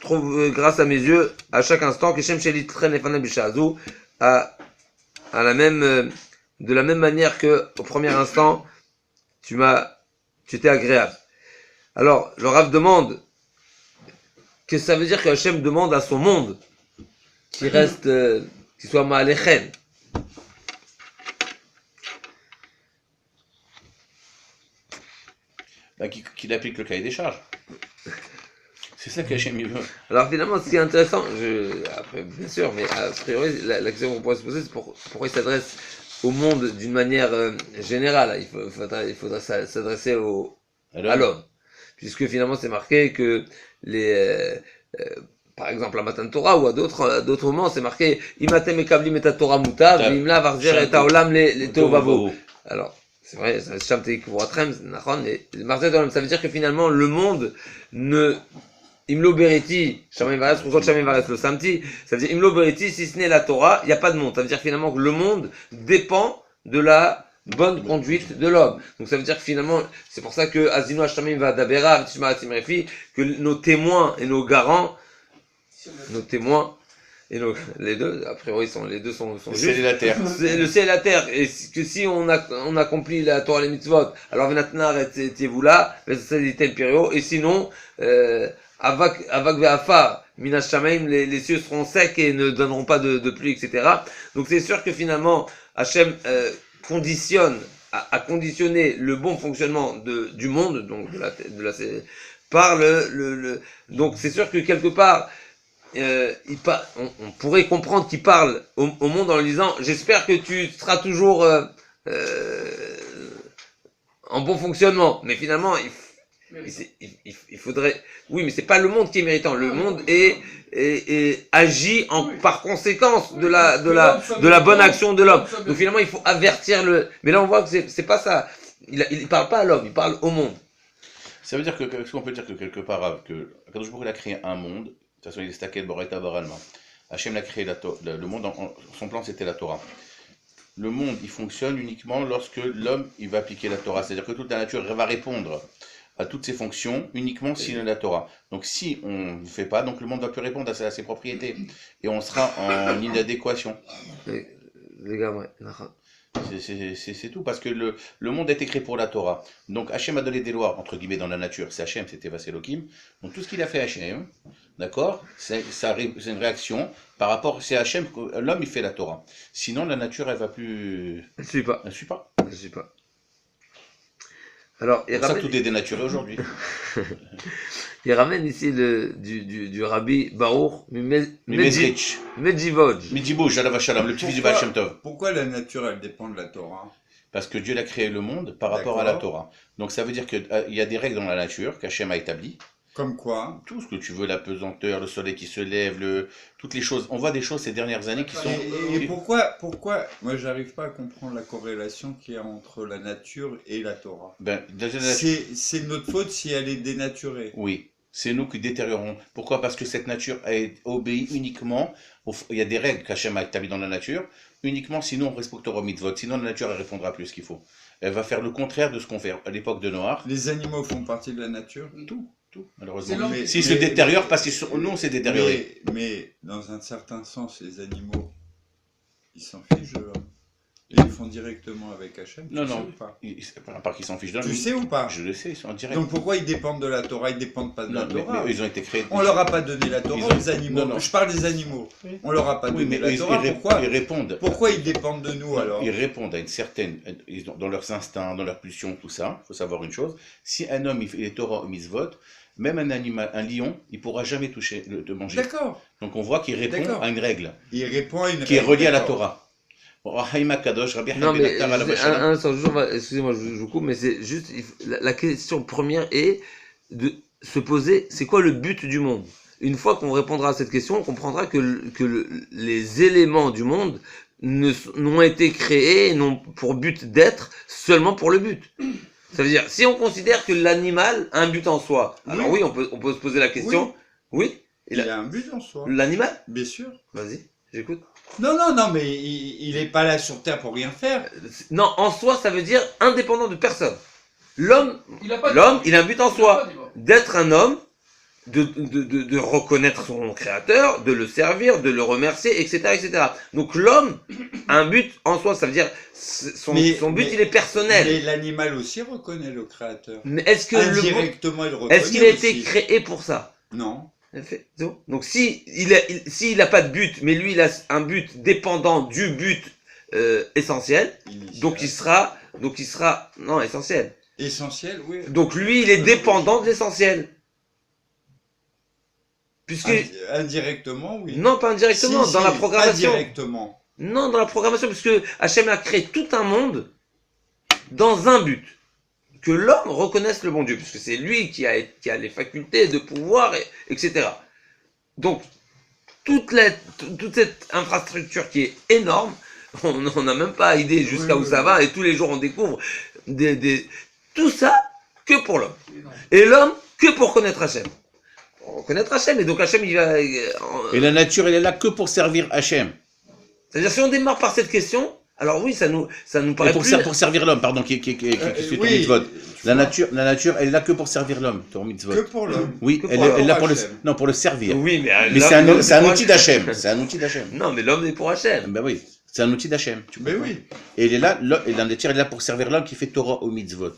trouves grâce à mes yeux, à chaque instant, Keshem Sheitran Efane Bishazu, de la même manière que au premier instant tu étais agréable. Alors le Rav demande qu'est-ce que ça veut dire que Hachem demande à son monde qu'il reste qu'il soit ma'alechen. Qu'il applique le cahier des charges. C'est ça qu'Hachem veut. Alors finalement, ce qui est intéressant, après, bien sûr, mais a priori, la question qu'on pourrait se poser, c'est pourquoi il s'adresse au monde d'une manière générale. Il faudra s'adresser à l'homme. Puisque finalement, c'est marqué que par exemple, à Matan Torah ou à d'autres moments, c'est marqué Imatem ekablim et Torah mutav, vimla varzer et haolam le tovavo. Alors, c'est vrai, ça veut dire que finalement, le monde Imlo Bereti, Shamayim Varetz, Rukot Shamayim Varetz, le Samti, ça veut dire Imlo Bereti, si ce n'est la Torah, il n'y a pas de monde. Ça veut dire finalement que le monde dépend de la bonne conduite de l'homme. Donc ça veut dire que finalement, c'est pour ça que Azinu Hashamim va Dabera, que nos témoins et nos garants, les deux, a priori, les deux sont le ciel et la terre. C'est le ciel et la terre. Et que si on accomplit la Torah et les mitzvot, alors Venatnar et vous là, c'est tel pério, et sinon, Avak ve'afar, Minas Shamaim, les cieux seront secs et ne donneront pas de pluie, etc. Donc c'est sûr que finalement, Hachem a conditionné le bon fonctionnement du monde, donc par donc c'est sûr que quelque part, on pourrait comprendre qu'il parle au monde en lui disant j'espère que tu seras toujours en bon fonctionnement, mais finalement il faudrait, oui, mais c'est pas le monde qui est méritant, le monde agit par conséquence de la bonne action de l'homme. Donc finalement il faut avertir mais là on voit que c'est pas ça, il parle pas à l'homme, il parle au monde. Ça veut dire que, ce qu'on peut dire que quelque part, que Akadosh Baruch Hu a créé un monde, de toute façon il est stacké de Boreta Baralma. Hachem a créé le monde, son plan c'était la Torah. Le monde il fonctionne uniquement lorsque l'homme il va appliquer la Torah, c'est-à-dire que toute la nature va répondre à toutes ses fonctions uniquement s'il a la Torah. Donc si on ne fait pas, donc le monde ne va plus répondre à ses propriétés et on sera en inadéquation. Les gars, ouais. C'est tout, parce que le monde a été créé pour la Torah. Donc Hachem a donné des lois, entre guillemets, dans la nature. C'est Hachem, c'était Vaselokim. Donc tout ce qu'il a fait Hachem, d'accord, c'est une réaction par rapport, c'est Hachem, l'homme il fait la Torah. Sinon la nature elle va plus... Elle ne suit pas. Elle ne suit pas. Elle suit pas. Alors, c'est pour ça que tout est dénaturé aujourd'hui. Il ramène ici du rabbi Baruch Medjivoj, le petit-fils du Baal Shem Tov. Pourquoi la nature, elle dépend de la Torah? Parce que Dieu a créé le monde par rapport à la Torah. Donc ça veut dire qu'il y a des règles dans la nature qu'Hachem a établies. Comme quoi? Tout ce que tu veux, la pesanteur, le soleil qui se lève, toutes les choses. On voit des choses ces dernières années qui sont... Et pourquoi moi j'arrive pas à comprendre la corrélation qu'il y a entre la nature et la Torah. C'est notre faute si elle est dénaturée. Oui. C'est nous qui détériorons. Pourquoi? Parce que cette nature obéit uniquement, il y a des règles qu'Hachem a établies dans la nature, uniquement sinon on respectera au mitzvot, sinon la nature elle répondra plus ce qu'il faut. Elle va faire le contraire de ce qu'on fait à l'époque de Noach. Les animaux font partie de la nature? Tout, malheureusement. S'ils se détériorent, parce que nous on s'est détérioré. Mais dans un certain sens, les animaux, ils s'en fichent de l'homme. Ils le font directement avec Hachem. Non, tu sais non. ou pas À part qu'ils s'en fichent d'un. Tu sais ou pas? Je le sais, ils sont en direct. Donc pourquoi ils dépendent de la Torah? Ils dépendent pas de la Torah. Mais ils ont été créés. On leur a pas donné la Torah Ils ont- aux animaux. Non. Je parle des animaux. Oui. On leur a pas Oui, donné mais la Torah. ils répondent. Pourquoi ils dépendent de nous Non, alors? ils répondent à une certaine. Dans leurs instincts, dans leurs pulsions, tout ça. Il faut savoir une chose. Si un homme il fait les Torah au mitzvot, même un animal, un lion, il ne pourra jamais te manger. D'accord. Donc on voit qu'il répond à une règle. Il répond à une Qui est règle, reliée à la d'accord. Torah. Bon, Haïma Kadosh, Rabbi Non, Haïm mais Ben Attar, Alav un Shalom. instant, excusez-moi, je vous coupe, mais c'est juste, la question première est de se poser, c'est quoi le but du monde? Une fois qu'on répondra à cette question, on comprendra que les éléments du monde n'ont été créés, n'ont pour but d'être seulement pour le but. Ça veut dire, si on considère que l'animal a un but en soi, alors oui, on peut se poser la question, oui, Il a un but en soi. l'animal? Bien sûr. Vas-y, j'écoute. Non, mais il est pas là sur Terre pour rien faire. Non, en soi, ça veut dire indépendant de personne. L'homme, il a un but en soi, d'être un homme, de reconnaître son créateur, de le servir, de le remercier, etc., etc. Donc l'homme a un but en soi, ça veut dire son but il est personnel. Mais l'animal aussi reconnaît le créateur. Mais est-ce que indirectement il le reconnaît? est-ce qu'il a été aussi. créé pour ça? Non. Donc si il a pas de but, mais lui il a un but dépendant du but essentiel, Initial. donc il sera non essentiel. Essentiel, oui. Donc lui il est dépendant de l'essentiel. Puisque Indirectement, oui. non pas indirectement Si, dans la programmation. Indirectement. Non dans la programmation puisque Hachem a créé tout un monde dans un but. Que l'homme reconnaisse le bon Dieu, puisque c'est lui qui a les facultés de pouvoir, etc. Donc, toute cette infrastructure qui est énorme, on n'a même pas idée jusqu'à où ça va, et tous les jours on découvre tout ça que pour l'homme. Et l'homme que pour connaître Hachem. Pour connaître Hachem, et donc Hachem il va... Et la nature, elle est là que pour servir Hachem. C'est-à-dire, si on démarre par cette question... Alors oui, ça nous paraît et pour servir l'homme, pardon, qui suit ton mitzvot. La nature, elle est là que pour servir l'homme, ton mitzvot. Que pour l'homme. Oui, elle est là pour le servir. Oui, mais c'est un outil d'Hachem. C'est un outil d'Hachem. Non, mais l'homme est pour Hachem. Ben oui, c'est un outil d'Hachem. Mais oui. Et il est là, et la nature, elle est là pour servir l'homme qui fait Torah au mitzvot.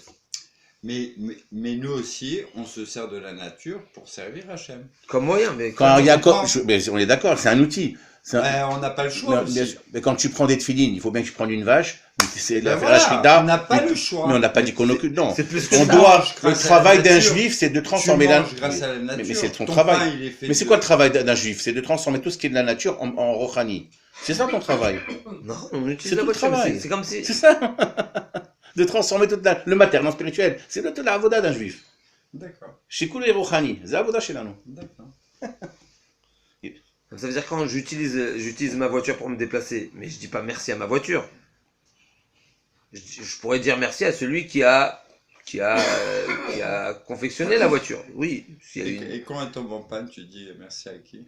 Mais nous aussi, on se sert de la nature pour servir Hachem. Comme moyen, mais... Quand on est d'accord, c'est un outil. On n'a pas le choix aussi. Mais quand tu prends des tefilines, il faut bien que tu prennes une vache. C'est la voilà, shrida. on n'a pas le choix. Mais on n'a pas dit qu'on occupe. Non. C'est plus que On ça. doit. Le Grâce à travail la d'un nature. juif, c'est de transformer Tu la. manges grâce à la nature. Mais c'est son Ton travail. pain, il est fait Mais c'est de- quoi le travail d'un juif? C'est de transformer tout ce qui est de la nature en rochani. C'est ça ton travail. Non, on utilise C'est la tout le voiture. travail. C'est comme si... C'est ça. De transformer le matériel en spirituel. C'est toute la avoda d'un juif. D'accord. Chez Koulé rochani. C'est avoda chez nous. D'accord. Ça veut dire quand j'utilise ma voiture pour me déplacer, mais je dis pas merci à ma voiture. Je pourrais dire merci à celui qui a confectionné la voiture. Oui. Et quand elle tombe en panne, tu dis merci à qui?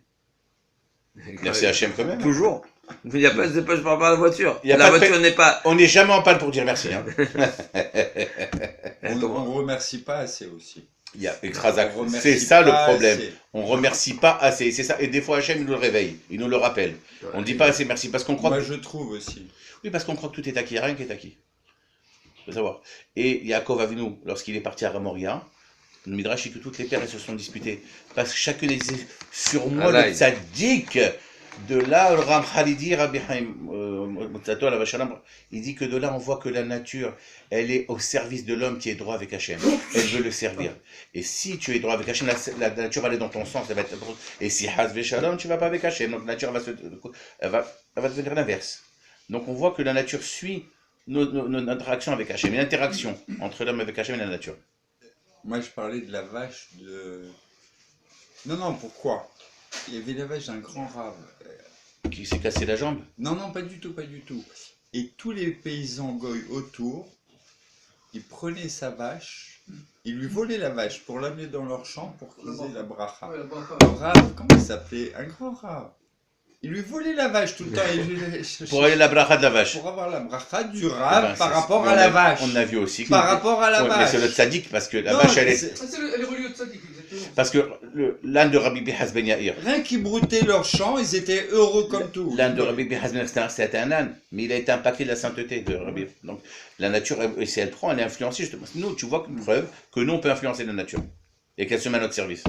Merci à Hachem quand même. Toujours. Il n'y a pas, je parle pas de la voiture. Il y a La pas de voiture n'est pas... On n'est jamais en panne pour dire merci. Hein. On ne remercie pas assez aussi. Il y a On remercie c'est ça le pas problème. assez. On remercie pas assez. C'est ça. Et des fois Hachem il nous le réveille, il nous le rappelle. On ne dit pas assez merci parce qu'on croit. Moi, je trouve aussi. Oui, parce qu'on croit que tout est acquis, il y a rien qui est acquis. Faut savoir. Et Yaakov Avinu, lorsqu'il est parti à Ramoria, le Midrash dit que toutes les pères elles se sont disputées parce que chacun disait sur moi le tzaddik. De là, le Ramchal il dit, Rabbi Haïm, il dit que de là on voit que la nature, elle est au service de l'homme qui est droit avec Hachem. Elle veut le servir. Et si tu es droit avec Hachem, la nature va aller dans ton sens. Elle va être... Et si Haz Veshalom, tu ne vas pas avec Hachem. Donc la nature elle va devenir l'inverse. Donc on voit que la nature suit notre interaction avec Hachem. Une interaction entre l'homme avec Hachem et la nature. Moi, je parlais de la vache de... Non, pourquoi? Il y avait la vache d'un grand rave. Qui s'est cassé la jambe? Non, pas du tout. Et tous les paysans goy autour, ils prenaient sa vache, ils lui volaient la vache pour l'amener dans leur champ pour qu'ils aient la bracha. Ouais, Le rave, comment il s'appelait? Un grand rave. Ils lui volaient la vache tout le temps. Pour aller la bracha de la vache. Pour avoir la bracha du rave Ben, par rapport on à la vache. On a vu aussi. Par rapport à la Ouais, vache. mais c'est le tzaddik parce que la Non, vache elle est. Elle est reliée au tzaddik, exactement. Parce que l'âne de Rabbi Pinchas ben Yair. Rien qu'ils broutaient leurs champs, ils étaient heureux comme tout. L'âne de Rabbi Pinchas ben Yair, c'était un âne, mais il a été impacté de la sainteté de Rabbi. Donc la nature, si elle prend, elle est influencée justement. Nous, tu vois une preuve que nous, on peut influencer la nature et qu'elle se met à notre service.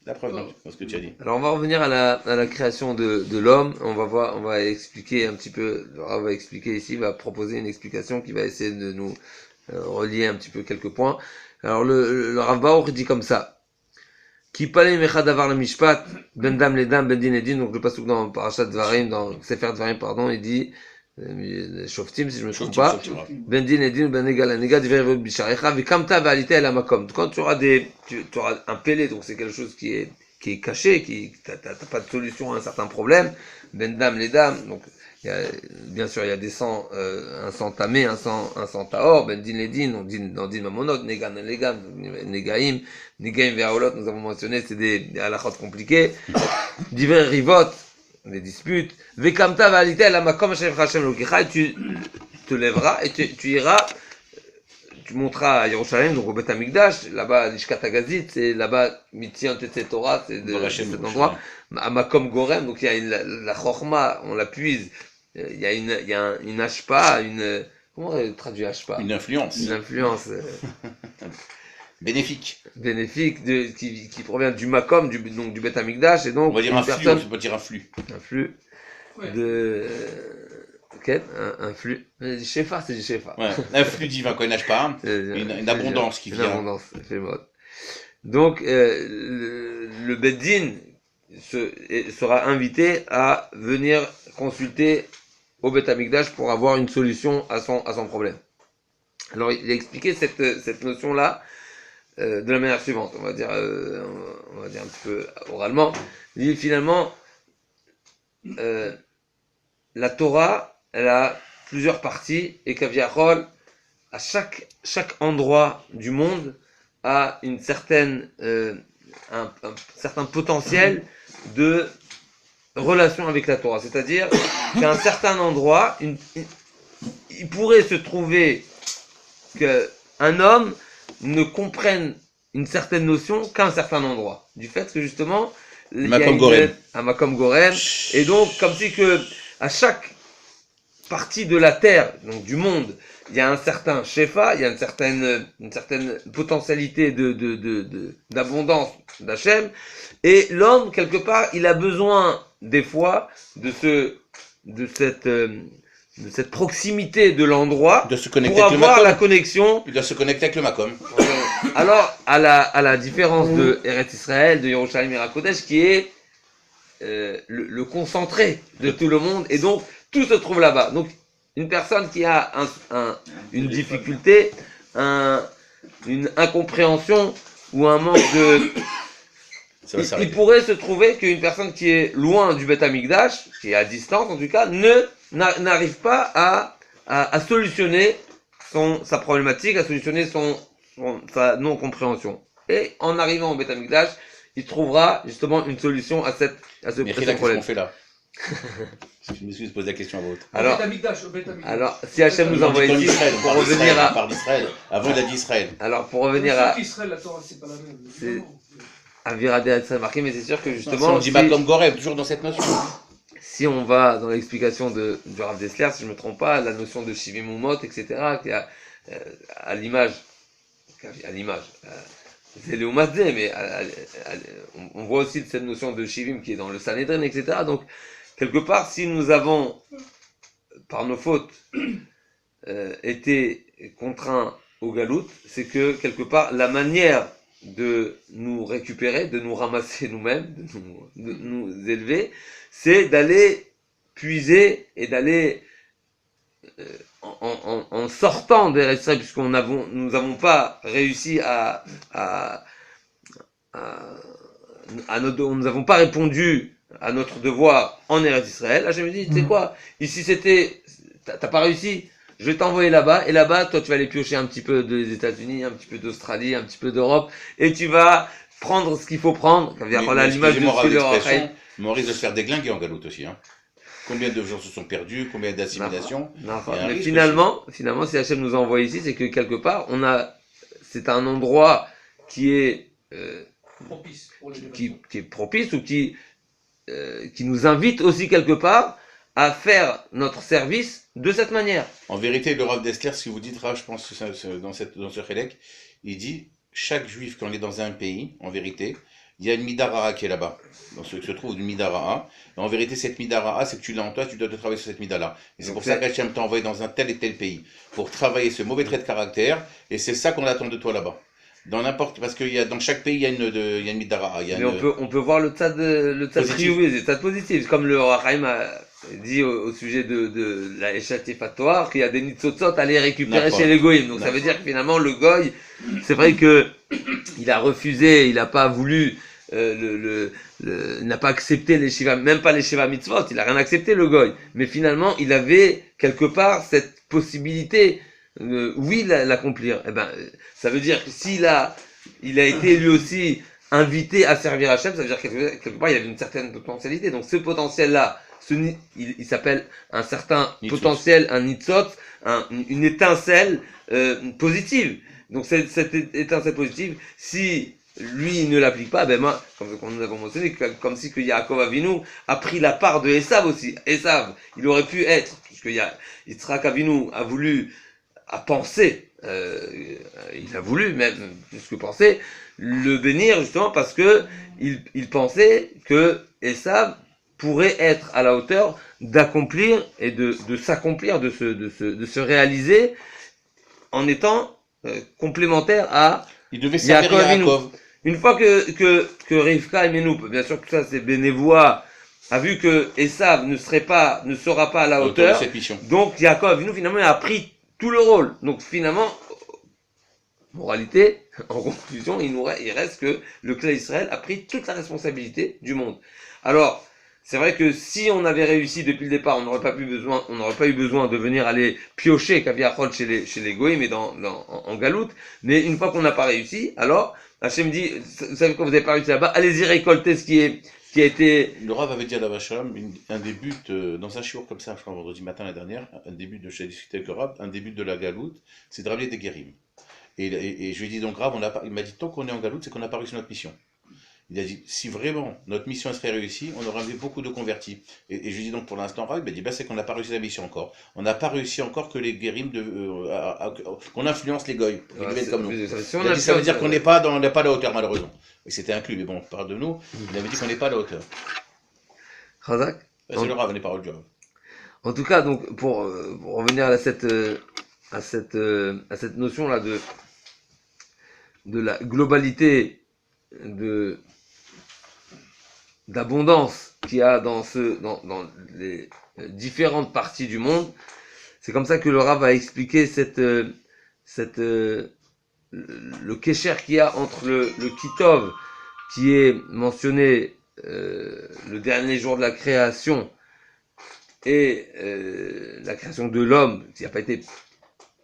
La preuve, non, dans ce que tu as dit. Alors on va revenir à la création de l'homme. On va expliquer un petit peu. On va expliquer ici, va proposer une explication qui va essayer de nous relier un petit peu quelques points. Alors le Rav Baruch dit comme ça. Ki palei mechad avar le mishpat ben dam ledam ben din edin. Donc le pasuk dans Parashat Dvarim, dans Sefer Dvarim, pardon, il dit Shoftim, si je me trompe pas. Ben din edin ben nega la nega divrei bisharecha vekamta ve'alita el hamakom. Quand tu auras un pélé, donc c'est quelque chose qui est caché, t'as pas de solution à un certain problème. Ben dam ledam, donc bien sûr, il y a des sangs, un sang tamé, un sang tahor, ben din ledin, on dit dans din mamonot, negan legam, negaim ve'aolot, nous avons mentionné, c'est des halachot compliqués, divers rivot, des disputes, vekamta va'alita el hamakom asher Hashem lokecha, tu te lèveras et tu iras, tu monteras à Yerushalayim, donc au Beth Amikdash, là-bas, l'Ishkat Hagazit, c'est là-bas, Mitzion Tetze Torah, c'est de cet endroit, à Makom Gorem, donc il y a la Chochma, on la puise, il y a une ashpa, comment on traduit ashpa? Une influence. Une influence. Bénéfique. Bénéfique, qui provient du Makom, donc du Beth Amikdash, et donc. On va dire un flux, on peut dire un flux. Un flux. Ouais. Un flux. Du Shefa, c'est du Shefa. Ouais, un flux divin, quand il nage pas, une abondance qui vient. Une abondance, c'est mode. Donc, le Beddin sera invité à venir consulter au Beth Amikdash pour avoir une solution à son problème. Alors, il a expliqué cette notion-là de la manière suivante, on va dire un petit peu oralement. Il dit finalement, la Torah, elle a plusieurs parties et qu'Aviachol, à chaque endroit du monde, a une certaine, un certain potentiel de relation avec la Torah. C'est-à-dire qu'à un certain endroit, il pourrait se trouver qu'un homme ne comprenne une certaine notion qu'à un certain endroit. Du fait que justement, il y a un Makom Gorem. Et donc, comme si que à chaque partie de la terre, donc du monde, il y a un certain shefa, il y a une certaine potentialité d'abondance d'Hachem, et l'homme, quelque part, il a besoin, des fois, de cette proximité de l'endroit, pour avoir la connexion. Il doit se connecter avec le Makom. Alors, à la différence de Eretz Israël, de Yerushalayim et Rakodesh, qui est le concentré de tout le monde, et donc, tout se trouve là-bas. Donc, une personne qui a une difficulté, une incompréhension ou un manque de... Il pourrait se trouver qu'une personne qui est loin du Beth Amikdash, qui est à distance en tout cas, n'arrive pas à solutionner sa problématique, à solutionner sa non-compréhension. Et en arrivant au Beth Amikdash, il trouvera justement une solution à ce problème. Qu'est-ce qu'on fait là? Je me suis posé la question à votre. Alors, si Hachem nous envoie ici, pour revenir à... Par d'Israël. Avant, il a dit Israël. Alors, pour revenir à... Israël, la Torah, c'est pas la même. C'est Aviradeh c'est marqué, mais c'est sûr que justement... on dit Makom Gorem, toujours dans cette notion. Si on va dans l'explication du Rav Dessler, si je ne me trompe pas, la notion de Shivim Umot, etc., qui a à l'image, c'est le Umazdé, mais on voit aussi cette notion de Shivim qui est dans le Sanhedrin, etc. Donc, quelque part, si nous avons, par nos fautes, été contraints au galout, c'est que, quelque part, la manière de nous récupérer, de nous ramasser nous-mêmes, de nous élever, c'est d'aller puiser et d'aller en sortant des restrictions, puisqu'on nous n'avons pas réussi nous n'avons pas répondu à notre devoir en Eretz Israël. Là, je me dis, tu sais quoi, ici t'as pas réussi, je vais t'envoyer là-bas, et là-bas, toi, tu vas aller piocher un petit peu des États-Unis, un petit peu d'Australie, un petit peu d'Europe, et tu vas prendre ce qu'il faut prendre. L'image de Maurice de se faire déglinguer en galoute aussi. Hein. Combien de gens se sont perdus, combien d'assimilations. Mais finalement, si Hachem nous envoie ici, c'est que quelque part, c'est un endroit qui est propice pour les qui est propice ou qui nous invite aussi quelque part à faire notre service de cette manière. En vérité, le Rav Dessler, si vous dites, Rav, je pense que dans ce Chélek, il dit, chaque juif, quand il est dans un pays, en vérité, il y a une Midara'a qui est là-bas, dans ce que se trouve une Midara'a. Et en vérité, cette Midara'a, c'est que tu l'as en toi, tu dois te travailler sur cette Midara. Et c'est pour ça qu'Hachem t'a envoyé dans un tel et tel pays, pour travailler ce mauvais trait de caractère, et c'est ça qu'on attend de toi là-bas. Parce qu'il y a dans chaque pays, il y a une Midara'a. Mais on peut voir le tzad trioué, le tzad positif, comme le Rahaim a dit au sujet de la échatifatoire, qu'il y a des nitzotzot à les récupérer chez les goïms. Donc ça veut dire que finalement le goy, c'est vrai que il a refusé, il n'a pas voulu, il n'a pas accepté les shiva, même pas les shiva mitzvot, il a rien accepté le goy. Mais finalement, il avait quelque part cette possibilité, oui, l'accomplir. Eh ben, ça veut dire que il a été lui aussi invité à servir Hachem, ça veut dire que quelque part il avait une certaine potentialité. Donc ce potentiel-là, il s'appelle un certain potentiel, un nitzot, une étincelle positive. Donc cette étincelle positive, si lui il ne l'applique pas, ben moi, comme nous avons mentionné, comme si que Yaakov Avinu a pris la part de Esav aussi. Esav, il aurait pu être, puisque Yitzhak Avinu a voulu, a pensé, il a voulu même plus que penser, le bénir justement parce que il pensait que Esav pourrait être à la hauteur d'accomplir et de s'accomplir, de se réaliser en étant complémentaire à il devait servir Yaakov. Une fois que Rivka et Menou, bien sûr tout ça c'est bénévoie, a vu que Esav ne sera pas à la hauteur de cette mission. Donc Yaakov, nous finalement il a pris tout le rôle. Donc finalement, moralité, en conclusion, il reste que le clan Israël a pris toute la responsabilité du monde. Alors, c'est vrai que si on avait réussi depuis le départ, on n'aurait pas eu besoin de venir aller piocher Kaviachol chez les Goïm et en Galoute. Mais une fois qu'on n'a pas réussi, alors Hachem dit, vous savez quand vous n'avez pas réussi là-bas, allez-y récolter ce qui a été... Le Rav avait dit à la Vachem, un des buts, dans un shiur comme ça, je crois vendredi matin la dernière, un des buts de chez discuté avec le Rav, un des buts de la Galoute, c'est de ramener des guérim. Et je lui ai dit donc Rav, il m'a dit tant qu'on est en Galoute, c'est qu'on n'a pas réussi notre mission. Il a dit, si vraiment notre mission serait réussie, on aurait amené beaucoup de convertis. Et je lui dis donc pour l'instant, Rav, il m'a dit, c'est qu'on n'a pas réussi la mission encore. On n'a pas réussi encore que les guérims, qu'on influence les goy, pour qu'ils deviennent comme nous. Ça veut dire qu'on n'est pas à la hauteur, malheureusement. Et c'était inclus, mais bon, on parle de nous, il avait dit qu'on n'est pas à la hauteur. Razak c'est le Rav, les paroles du Rav. En tout cas, donc, pour revenir à cette notion-là de la globalité d'abondance qu'il y a dans les différentes parties du monde, c'est comme ça que le Rav va expliquer le kécher qu'il y a entre le Kitov qui est mentionné le dernier jour de la création et la création de l'homme, qui n'a pas été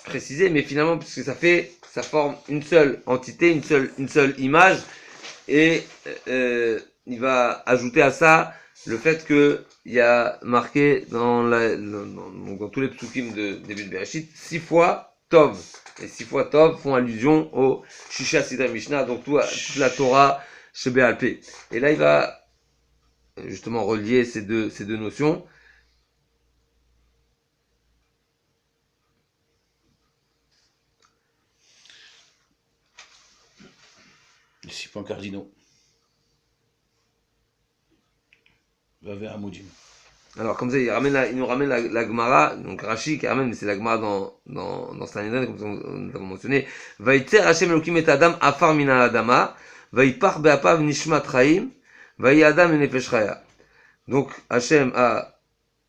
précisé, mais finalement puisque ça forme une seule entité, une seule image, et il va ajouter à ça le fait que il y a marqué dans tous les psukim de début de Bereshit 6 fois Tov, et 6 fois Tov font allusion au Shisha Sidra Mishnah, donc toute la Torah chez Béal Pé. Et là il va justement relier ces deux notions. Les 6 points cardinaux. Va vers Amoudim. Alors, comme ça, il nous ramène la Gemara, donc Rashi qui ramène, mais c'est la Gemara dans Sanhedrin, comme nous avons mentionné. Vaïtzer Hashem Elokim et Adam afar mina adama, vaïpar be'apav nishmat chaim, vaï Adam et nefesh chaya. Donc, Hashem a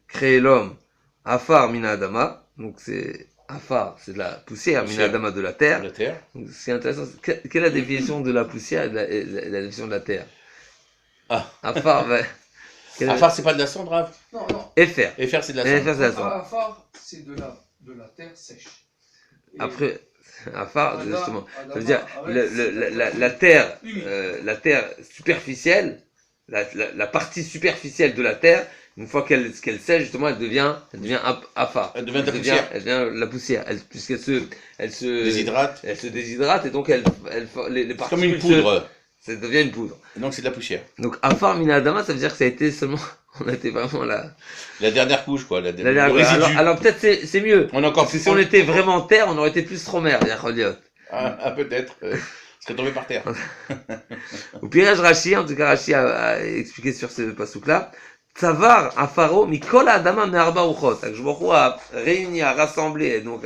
créé l'homme afar mina adama, donc c'est afar, c'est de la poussière, mina adama de la terre. Donc, ce qui est intéressant, quelle est la définition de la poussière et la définition de la terre? Afar, Afar, c'est pas de la cendre, Rav? Non. Efer, c'est de la cendre. Afar, c'est de la terre sèche. Et après, Afar, justement, ça veut dire la terre superficielle, la partie superficielle de la terre, une fois qu'elle sèche, justement, elle devient Afar. Elle devient la poussière. Elle devient la poussière, puisqu'elle se déshydrate. Elle se déshydrate et donc les particules comme une poudre. ça devient une poudre. Et donc c'est de la poussière. Donc, Afar Mina Adama, ça veut dire que ça a été seulement, on était vraiment là. La dernière couche, quoi. Le Alors, résidu. peut-être c'est mieux. On a encore Parce que si on était vraiment terre, on aurait été plus Romer, Yacholiot. Peut-être. Serait tombé par terre. Ou Piraj Rashi, en tout cas Rashi a expliqué sur ce pasouk-là. Tzavar Afaro Mikol Adama Me'arba Uchot. Je a réuni, a rassemblé donc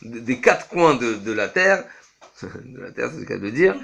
des quatre coins de la terre, c'est le cas de le dire,